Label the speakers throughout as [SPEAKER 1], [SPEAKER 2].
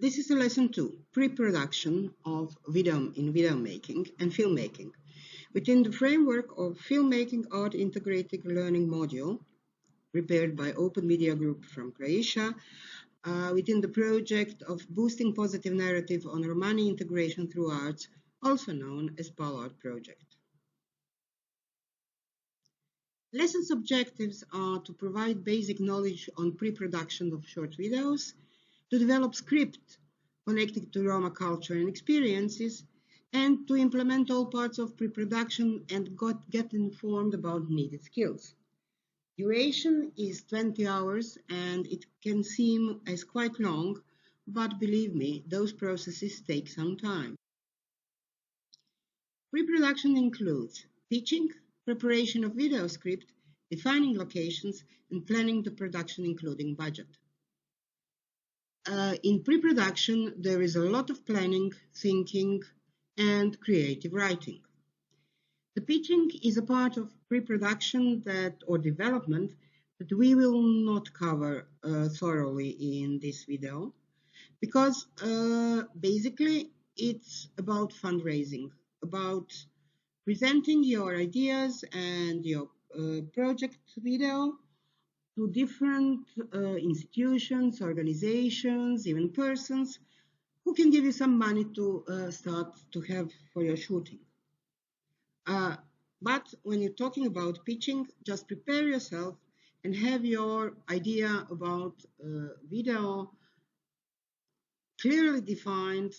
[SPEAKER 1] This is a lesson 2, pre-production of video in video making and filmmaking. Within the framework of Filmmaking Art Integrated Learning module, prepared by Open Media Group from Croatia, within the project of Boosting Positive Narrative on Romani Integration Through Arts, also known as PALART project. Lessons objectives are to provide basic knowledge on pre-production of short videos, to develop script connected to Roma culture and experiences, and to implement all parts of pre-production and get informed about needed skills. Duration is 20 hours and it can seem as quite long, but believe me, those processes take some time. Pre-production includes pitching, preparation of video script, defining locations, and planning the production including budget. In pre-production, there is a lot of planning, thinking, and creative writing. The pitching is a part of pre-production or development that we will not cover thoroughly in this video, because basically it's about fundraising, about presenting your ideas and your project video to different institutions, organizations, even persons who can give you some money to start to have for your shooting. But when you're talking about pitching, just prepare yourself and have your idea about video clearly defined,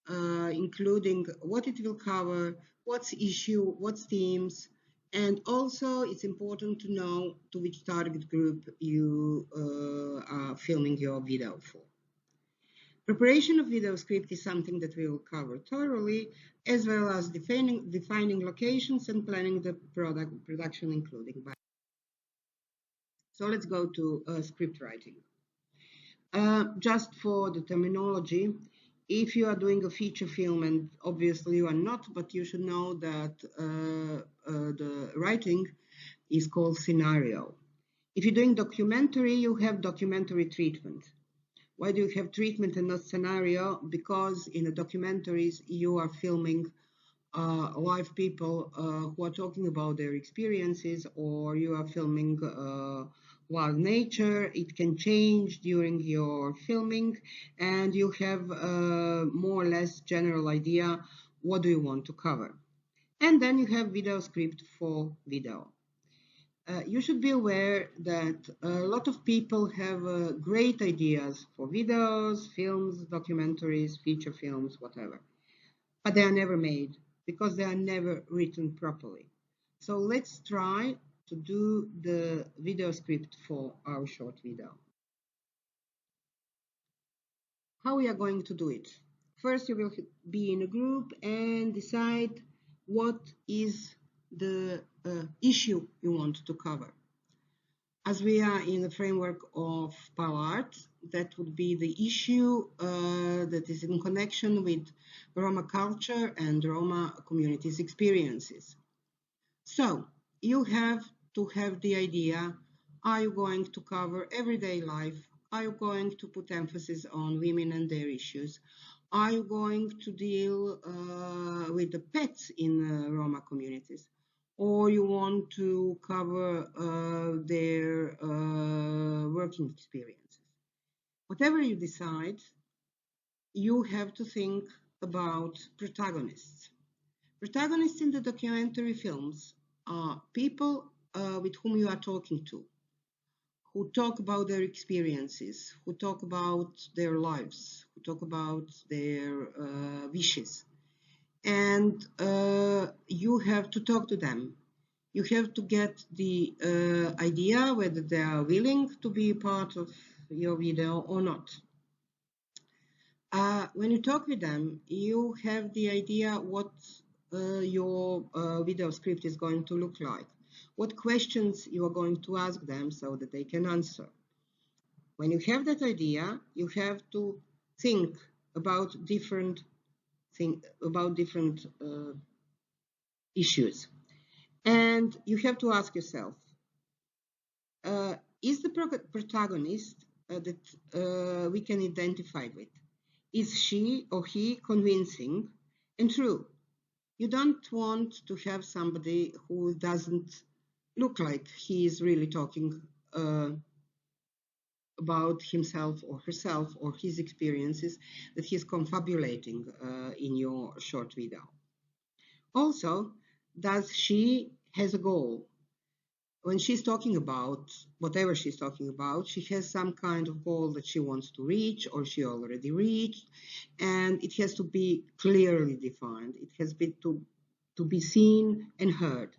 [SPEAKER 1] including what it will cover, what's issue, what's themes, and also it's important to know to which target group you are filming your video for. Preparation of video script is something that we will cover thoroughly, as well as defining locations and planning the production including budget. So let's go to script writing. Just for the terminology, if you are doing a feature film, and obviously you are not, but you should know that the writing is called scenario. If you're doing documentary, you have documentary treatment. Why do you have treatment and not scenario? Because in the documentaries you are filming live people who are talking about their experiences, or you are filming wild nature. It can change during your filming, and you have more or less general idea what do you want to cover. And then you have video script for video. You should be aware that a lot of people have great ideas for videos, films, documentaries, feature films, whatever, but they are never made because they are never written properly. So let's try to do the video script for our short video. How we are going to do it? First, you will be in a group and decide what is the issue you want to cover. As we are in the framework of PALART, that would be the issue that is in connection with Roma culture and Roma communities' experiences. So you have to have the idea, are you going to cover everyday life? Are you going to put emphasis on women and their issues? Are you going to deal with the pets in Roma communities? Or you want to cover their working experiences? Whatever you decide, you have to think about protagonists. Protagonists in the documentary films are people with whom you are talking to, who talk about their experiences, who talk about their lives, who talk about their wishes. And you have to talk to them. You have to get the idea whether they are willing to be part of your video or not. When you talk with them, you have the idea what your video script is going to look like, what questions you are going to ask them so that they can answer. When you have that idea, you have to think about different issues, and you have to ask yourself, is the protagonist that we can identify with, Is she or he convincing and true? You don't want to have somebody who doesn't look like he is really talking about himself or herself or his experiences, that he's confabulating in your short video. Also, does she has a goal? When she's talking about whatever she's talking about, she has some kind of goal that she wants to reach or she already reached, and it has to be clearly defined. It has been to be seen and heard.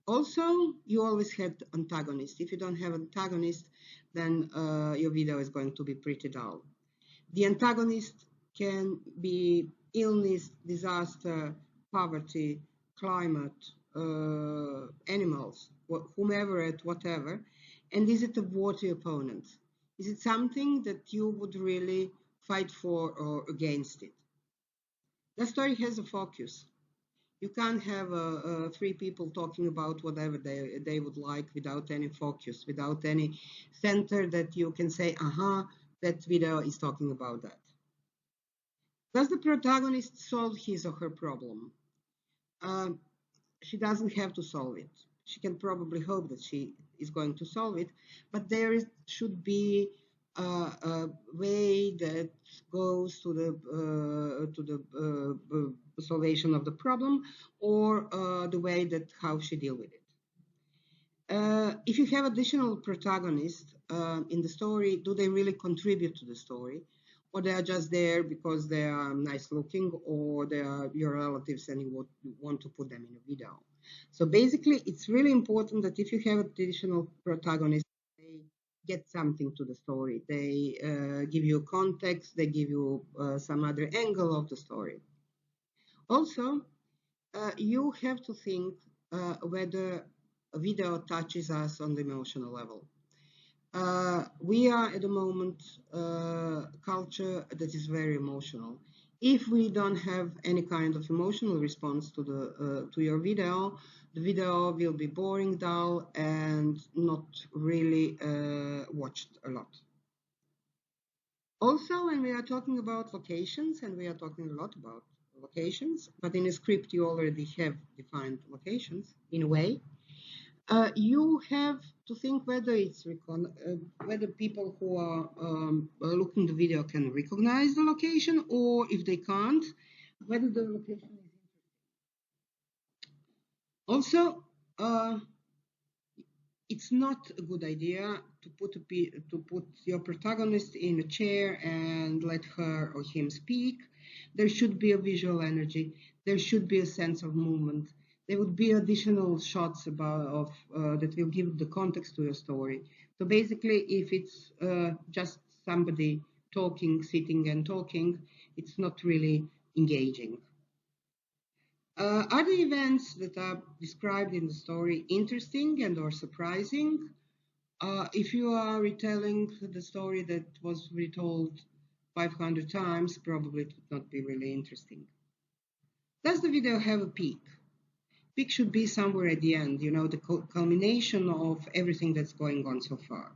[SPEAKER 1] Also, you always had antagonist. If you don't have antagonist, then your video is going to be pretty dull. The antagonist can be illness, disaster, poverty, climate, animals, whomever and whatever. And is it a worthy opponent? Is it something that you would really fight for or against it? The story has a focus. You can't have three people talking about whatever they would like without any focus, without any center that you can say, aha, that video is talking about that. Does the protagonist solve his or her problem? She doesn't have to solve it. She can probably hope that she is going to solve it, but should be a way that goes to the solvation of the problem, or the way that how she deal with it. If you have additional protagonists in the story, do they really contribute to the story? Or they are just there because they are nice looking, or they are your relatives and you want to put them in a video? So basically, it's really important that if you have additional protagonists, they get something to the story. They give you context, they give you some other angle of the story. Also, you have to think whether a video touches us on the emotional level. We are at the moment culture that is very emotional. If we don't have any kind of emotional response to your video, the video will be boring, dull, and not really watched a lot. Also, when we are talking about locations, and we are talking a lot about locations, but in a script you already have defined locations in a way. You have to think whether whether people who are looking the video can recognize the location, or if they can't, whether the location is interesting. Also, it's not a good idea to put your protagonist in a chair and let her or him speak. There should be a visual energy. There should be a sense of movement. There would be additional shots that will give the context to your story. So basically, if it's just somebody talking, sitting and talking, it's not really engaging. Are the events that are described in the story interesting and or surprising? If you are retelling the story that was retold 500 times, probably it would not be really interesting. Does the video have a peak? Peak should be somewhere at the end, the culmination of everything that's going on so far.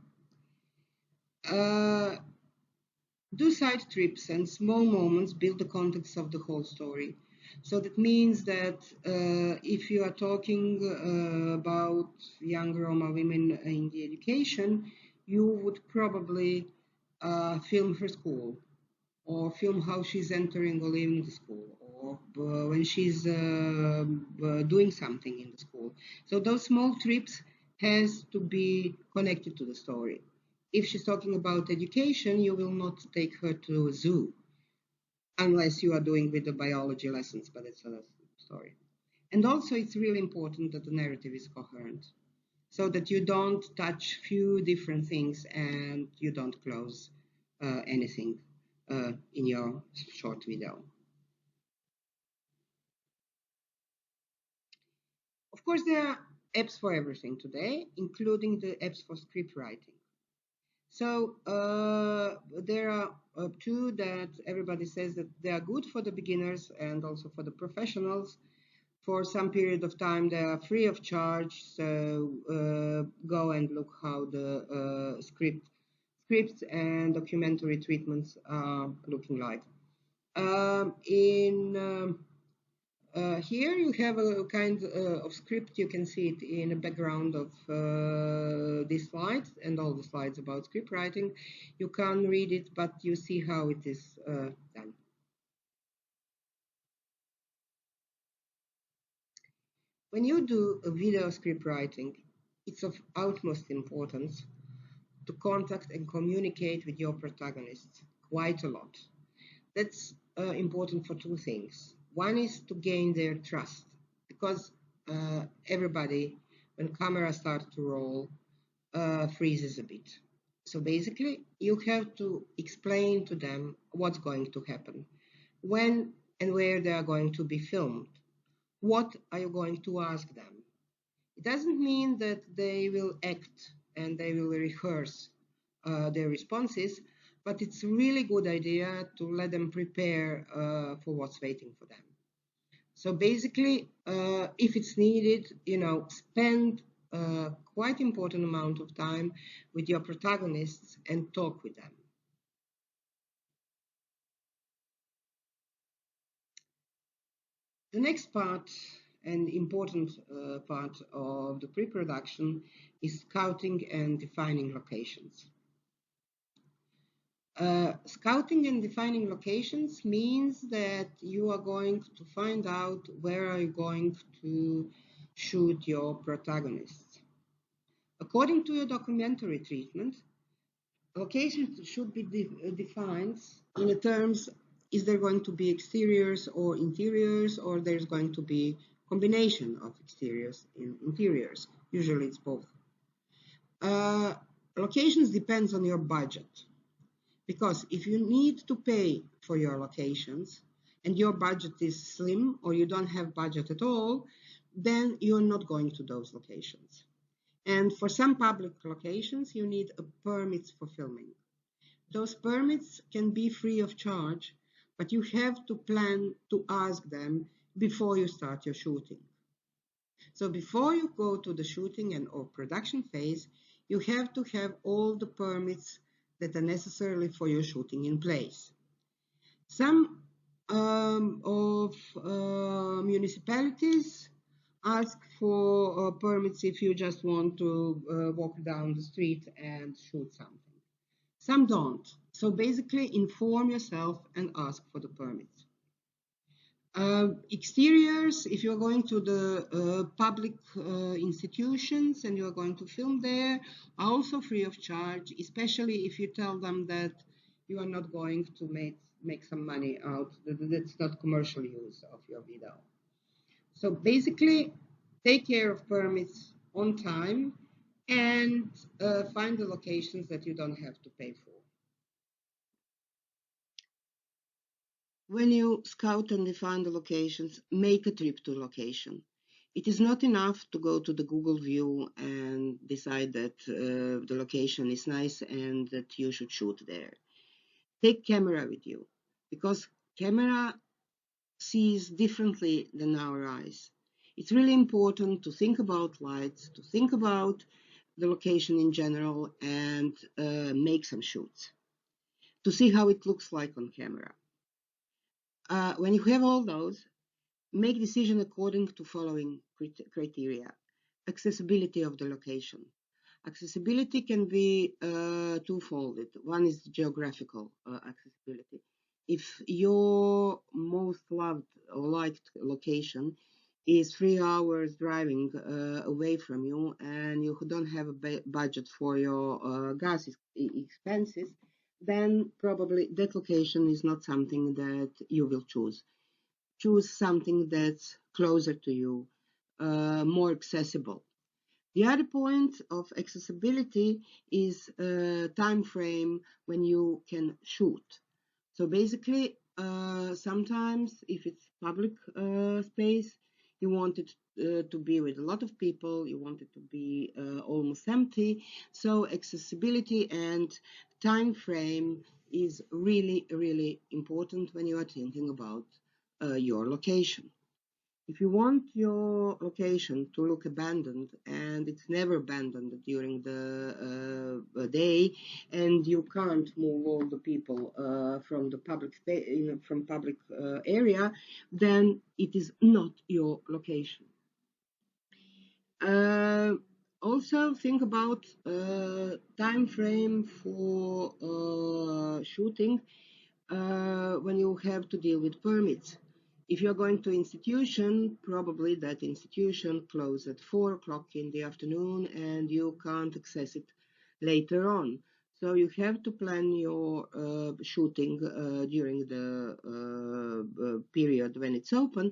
[SPEAKER 1] Do side trips and small moments build the context of the whole story. So that means that if you are talking about young Roma women in the education, you would probably film her school, or film how she's entering or leaving the school, or when she's doing something in the school. So those small trips has to be connected to the story. If she's talking about education, you will not take her to a zoo unless you are doing with the biology lessons, but it's another story. And also, it's really important that the narrative is coherent, so that you don't touch few different things and you don't close anything in your short video. Of course, there are apps for everything today, including the apps for script writing. So there are two that everybody says that they are good for the beginners and also for the professionals. For some period of time, they are free of charge. So go and look how the script scripts and documentary treatments are looking like. In Here you have a kind of script. You can see it in the background of these slides and all the slides about script writing. You can read it, but you see how it is done. When you do a video script writing, it's of utmost importance to contact and communicate with your protagonists quite a lot. That's important for two things. One is to gain their trust, because everybody, when camera starts to roll, freezes a bit. So basically, you have to explain to them what's going to happen, when and where they are going to be filmed. What are you going to ask them? It doesn't mean that they will act and they will rehearse their responses, but it's a really good idea to let them prepare for what's waiting for them. So basically, if it's needed, spend a quite important amount of time with your protagonists and talk with them. The next part and important part of the pre-production is scouting and defining locations. Scouting and defining locations means that you are going to find out where are you going to shoot your protagonists. According to your documentary treatment, locations should be defined in the terms: is there going to be exteriors or interiors, or there's going to be combination of exteriors and interiors. Usually it's both. Locations depends on your budget. Because if you need to pay for your locations and your budget is slim or you don't have budget at all, then you're not going to those locations. And for some public locations, you need permits for filming. Those permits can be free of charge, but you have to plan to ask them before you start your shooting. So before you go to the shooting and or production phase, you have to have all the permits that are necessary for your shooting in place. Some of municipalities ask for permits if you just want to walk down the street and shoot something. Some don't. So basically inform yourself and ask for the permits. Exteriors, if you're going to the public institutions and you're going to film there, are also free of charge, especially if you tell them that you are not going to make some money out. That's not commercial use of your video. So basically, take care of permits on time and find the locations that you don't have to pay for. When you scout and define the locations, make a trip to location. It is not enough to go to the Google view and decide that the location is nice and that you should shoot there. Take camera with you, because camera sees differently than our eyes. It's really important to think about lights, to think about the location in general, and make some shoots to see how it looks like on camera. When you have all those, make decision according to following criteria. Accessibility of the location. Accessibility can be twofold. One is geographical accessibility. If your most loved or liked location is 3 hours driving away from you and you don't have a budget for your gas expenses, then probably that location is not something that you will choose. Choose something that's closer to you, more accessible. The other point of accessibility is time frame when you can shoot. So basically, sometimes if it's public space, you want it to be with a lot of people, you want it to be almost empty. So accessibility and time frame is really, really important when you are thinking about your location. If you want your location to look abandoned, and it's never abandoned during the day, and you can't move all the people from the from public area, then it is not your location. Uh, Also think about time frame for shooting when you have to deal with permits. If you're going to institution, probably that institution closes at 4 o'clock in the afternoon and you can't access it later on. So you have to plan your shooting during the period when it's open,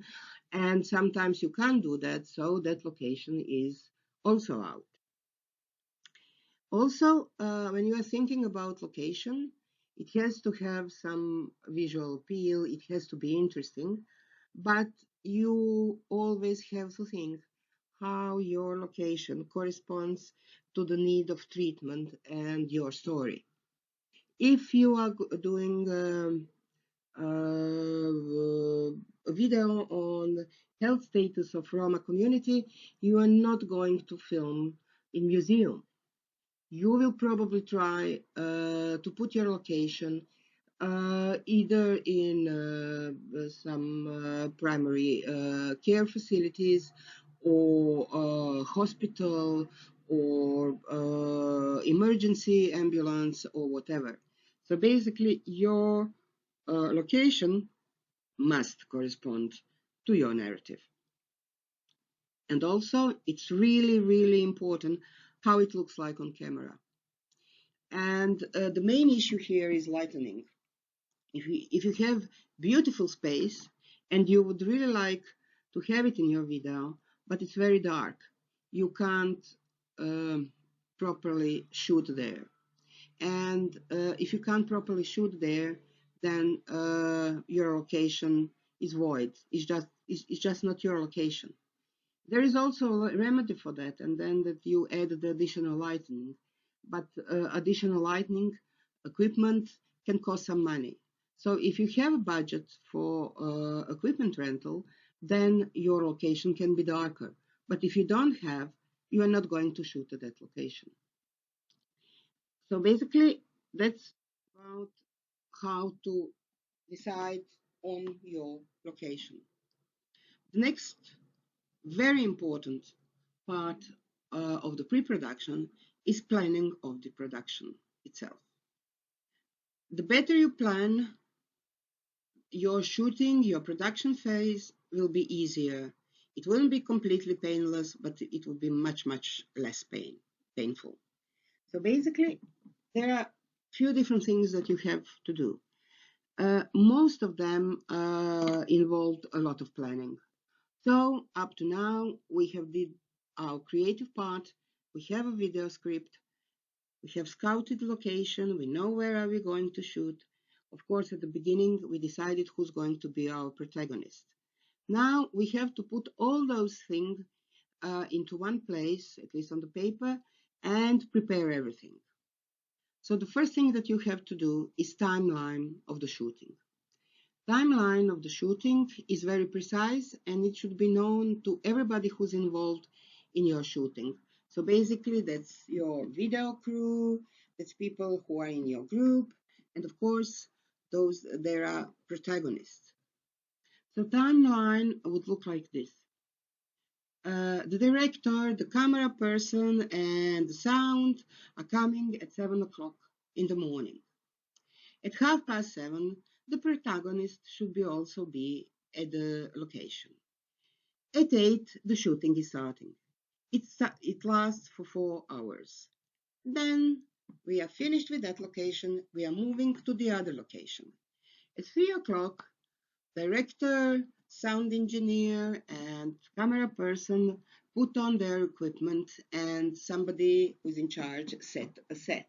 [SPEAKER 1] and sometimes you can't do that, so that location is also out. Also, when you are thinking about location, it has to have some visual appeal, it has to be interesting, but you always have to think how your location corresponds to the need of treatment and your story. If you are doing a video on health status of Roma community, you are not going to film in museum. You will probably try to put your location either in some primary care facilities or hospital or emergency ambulance or whatever. So basically, your location must correspond to your narrative. And also, it's really, really important how it looks like on camera. And the main issue here is lightning. If you have beautiful space and you would really like to have it in your video, but it's very dark, you can't properly shoot there. And if you can't properly shoot there, then your location is void. It's just not your location. There is also a remedy for that, and then that you add the additional lighting. But additional lighting equipment can cost some money. So if you have a budget for equipment rental, then your location can be darker. But if you don't have, you are not going to shoot at that location. So basically, that's about how to decide on your location. The next very important part of the pre-production is planning of the production itself. The better you plan, your shooting, your production phase will be easier. It won't be completely painless, but it will be much, much less painful. So basically, there are few different things that you have to do. Most of them involved a lot of planning. So up to now, we have did our creative part. We have a video script. We have scouted the location. We know where are we going to shoot. Of course, at the beginning, we decided who's going to be our protagonist. Now we have to put all those things into one place, at least on the paper, and prepare everything. So the first thing that you have to do is timeline of the shooting. Timeline of the shooting is very precise and it should be known to everybody who's involved in your shooting. So basically that's your video crew, that's people who are in your group, and of course there are protagonists. So timeline would look like this. The director, the camera person, and the sound are coming at 7 o'clock in the morning. At 7:30, the protagonist should also be at the location. At 8, the shooting is starting. It lasts for 4 hours. Then we are finished with that location. We are moving to the other location. At 3 o'clock, director, sound engineer, and camera person put on their equipment and somebody who's in charge set a set.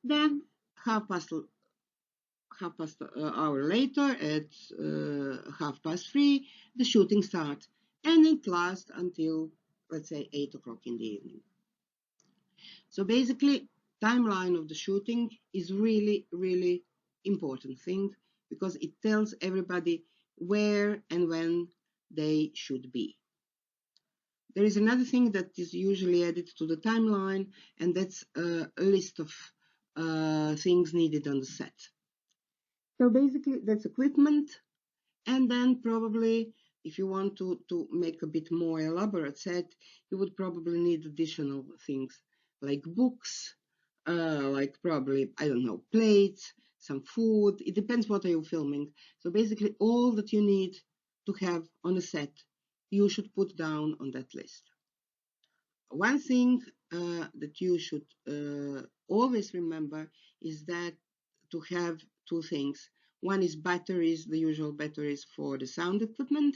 [SPEAKER 1] Then half past hour later at 3:30, the shooting starts and it lasts until, let's say, 8 o'clock in the evening. So basically, timeline of the shooting is really, really important thing because it tells everybody where and when they should be. There is another thing that is usually added to the timeline, and that's a list of things needed on the set. So basically, that's equipment, and then probably, if you want to make a bit more elaborate set, you would probably need additional things like books, like probably, I don't know, plates, some food. It depends what are you filming. So basically, all that you need to have on a set, you should put down on that list. One thing that you should always remember is that to have two things. One is batteries, the usual batteries for the sound equipment,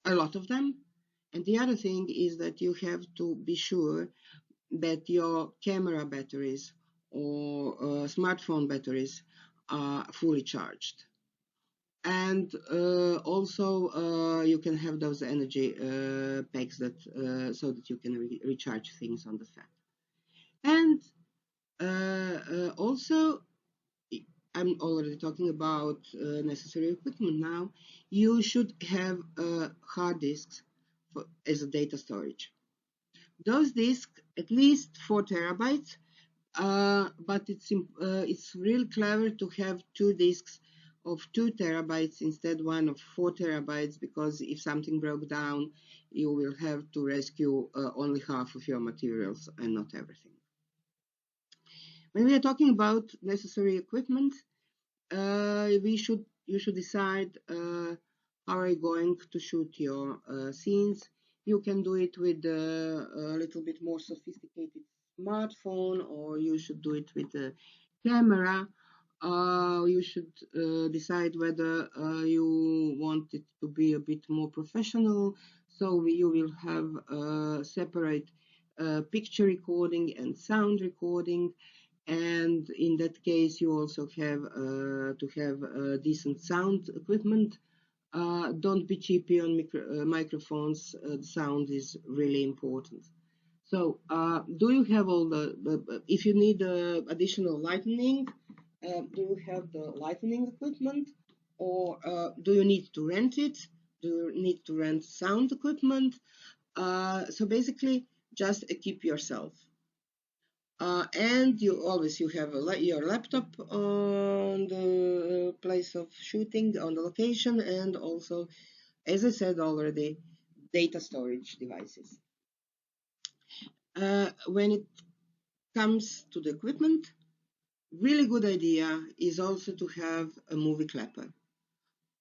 [SPEAKER 1] a lot of them. And the other thing is that you have to be sure that your camera batteries or smartphone batteries are fully charged. And also you can have those energy packs that so that you can recharge things on the set. And also, I'm already talking about necessary equipment now. You should have hard disks as a data storage. Those disks, at least 4 terabytes, but it's really clever to have two disks of 2 terabytes instead one of 4 terabytes, because if something broke down, you will have to rescue only half of your materials and not everything. When we are talking about necessary equipment, you should decide how are you going to shoot your scenes. You can do it with a little bit more sophisticated smartphone, or you should do it with a camera. You should decide whether you want it to be a bit more professional, so you will have separate picture recording and sound recording. And in that case, you also have to have decent sound equipment. Don't be cheapy on microphones. The sound is really important. So, do you have all if you need additional lighting, do you have the lighting equipment, or do you need to rent it? Do you need to rent sound equipment? So basically, just equip yourself. And you have your laptop on the place of shooting, on the location, and also, as I said already, data storage devices. When it comes to the equipment, really good idea is also to have a movie clapper.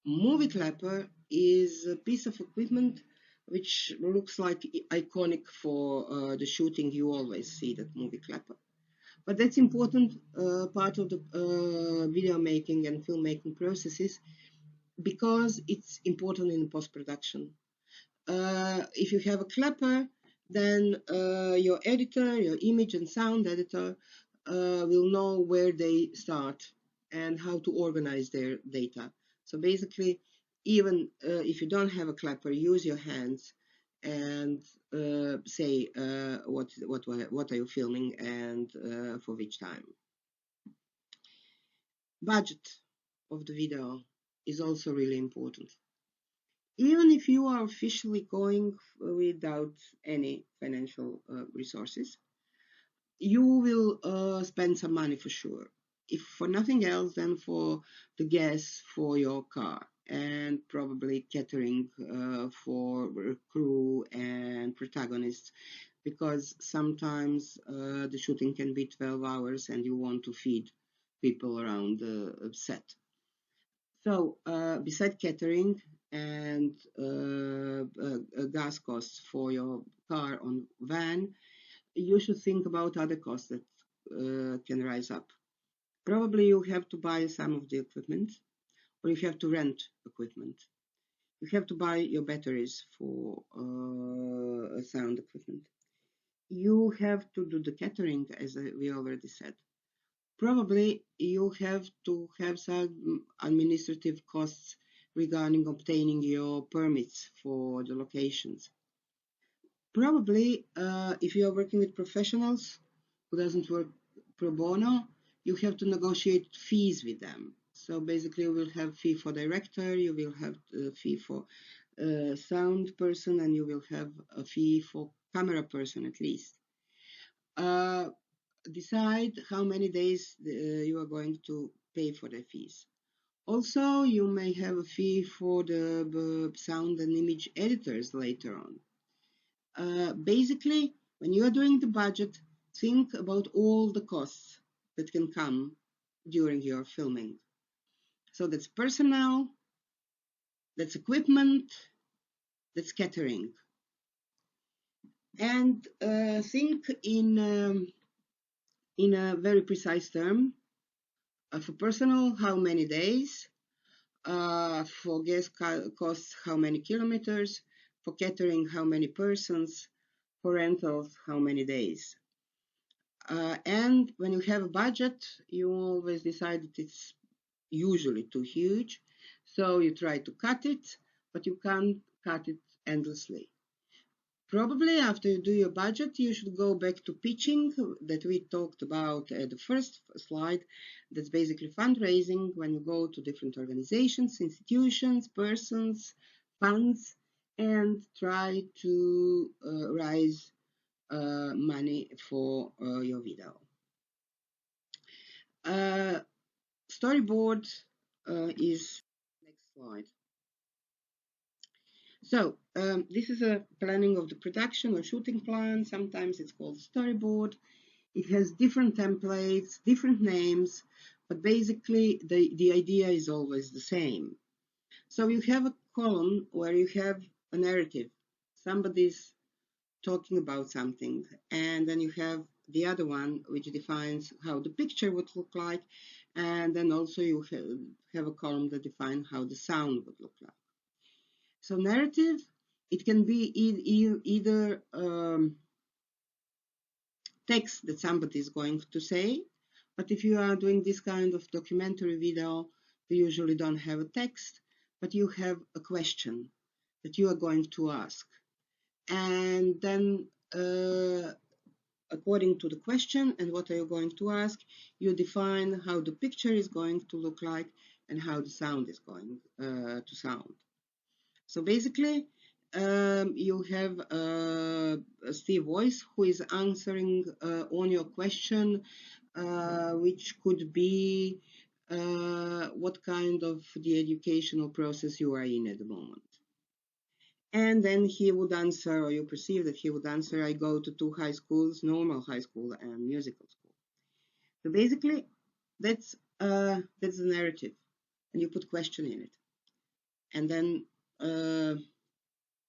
[SPEAKER 1] Movie clapper is a piece of equipment which looks like iconic for the shooting. You always see that movie clapper. But that's important part of the video making and filmmaking processes, because it's important in post-production. If you have a clapper, then your editor, your image and sound editor, will know where they start and how to organize their data. So basically, even if you don't have a clapper, use your hands and say what are you filming and for which time. Budget of the video is also really important. Even if you are officially going without any financial resources, you will spend some money for sure. If for nothing else, then for the gas for your car, and probably catering for crew and protagonists, because sometimes the shooting can be 12 hours and you want to feed people around the set. So beside catering and gas costs for your car on van, you should think about other costs that can rise up. Probably you have to buy some of the equipment, or you have to rent equipment. You have to buy your batteries for sound equipment. You have to do the catering, as we already said. Probably you have to have some administrative costs regarding obtaining your permits for the locations. Probably, if you are working with professionals who doesn't work pro bono, you have to negotiate fees with them. So basically, you will have fee for director, you will have fee for sound person, and you will have a fee for camera person at least. Uh, Decide how many days you are going to pay for the fees. Also, you may have a fee for the sound and image editors later on. Basically, when you are doing the budget, think about all the costs that can come during your filming. So that's personnel, that's equipment, that's catering. And think in a very precise term. For personnel, how many days? For gas costs, how many kilometers? For catering, how many persons? For rentals, how many days? And when you have a budget, you always decide that it's usually too huge, so you try to cut it, but you can't cut it endlessly. Probably after you do your budget, you should go back to pitching that we talked about at the first slide. That's basically fundraising when you go to different organizations, institutions, persons, funds, and try to raise money for your video. Storyboard is next slide. So this is a planning of the production or shooting plan. Sometimes it's called storyboard. It has different templates, different names, but basically the idea is always the same. So you have a column where you have a narrative. Somebody's talking about something, and then you have the other one which defines how the picture would look like, and then also you have a column that defines how the sound would look like. So narrative, it can be either text that somebody is going to say, but if you are doing this kind of documentary video, you usually don't have a text, but you have a question that you are going to ask. And then according to the question and what are you going to ask, you define how the picture is going to look like and how the sound is going to sound. So basically, you have Steve Voice who is answering on your question, which could be what kind of the educational process you are in at the moment. And then he would answer, or you perceive that he would answer, I go to two high schools, normal high school and musical school. So basically, that's the narrative, and you put question in it. And then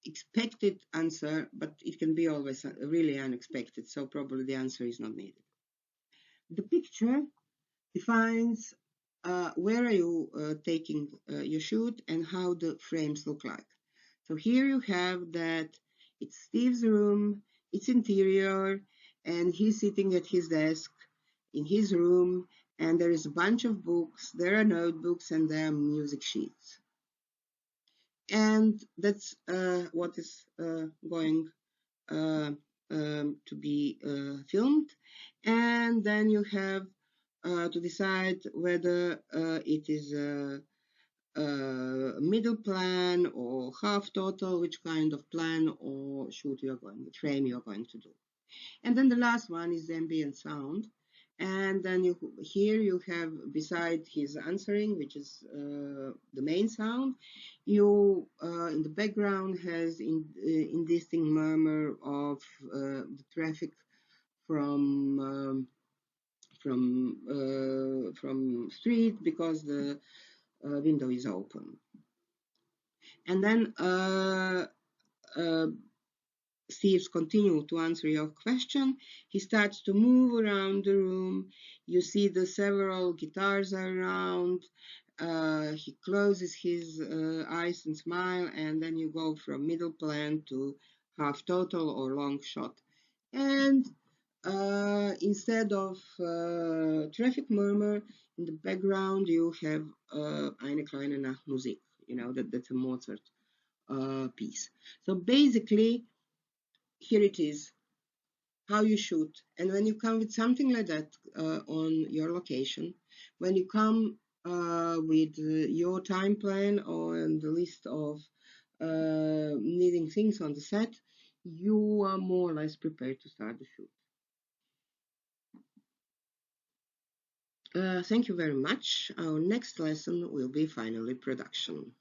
[SPEAKER 1] expected answer, but it can be always really unexpected, so probably the answer is not needed. The picture defines where are you taking your shoot and how the frames look like. So here you have that it's Steve's room, it's interior, and he's sitting at his desk in his room, and there is a bunch of books, there are notebooks, and there are music sheets. And that's what is going to be filmed. And then you have to decide whether it is a middle plan or half total, which kind of plan or shoot you're going, frame you're going to do. And then the last one is ambient sound. And then here you have, beside his answering, which is the main sound, you in the background has indistinct murmur of the traffic from street because the window is open. And then Steve's continue to answer your question. He starts to move around the room. You see the several guitars around. He closes his eyes and smile, and then you go from middle plan to half total or long shot. And instead of traffic murmur in the background, you have Eine kleine Nachtmusik. You know that's a Mozart piece. So basically, here it is, how you shoot. And when you come with something like that on your location, when you come with your time plan or the list of needing things on the set, you are more or less prepared to start the shoot. Thank you very much. Our next lesson will be finally production.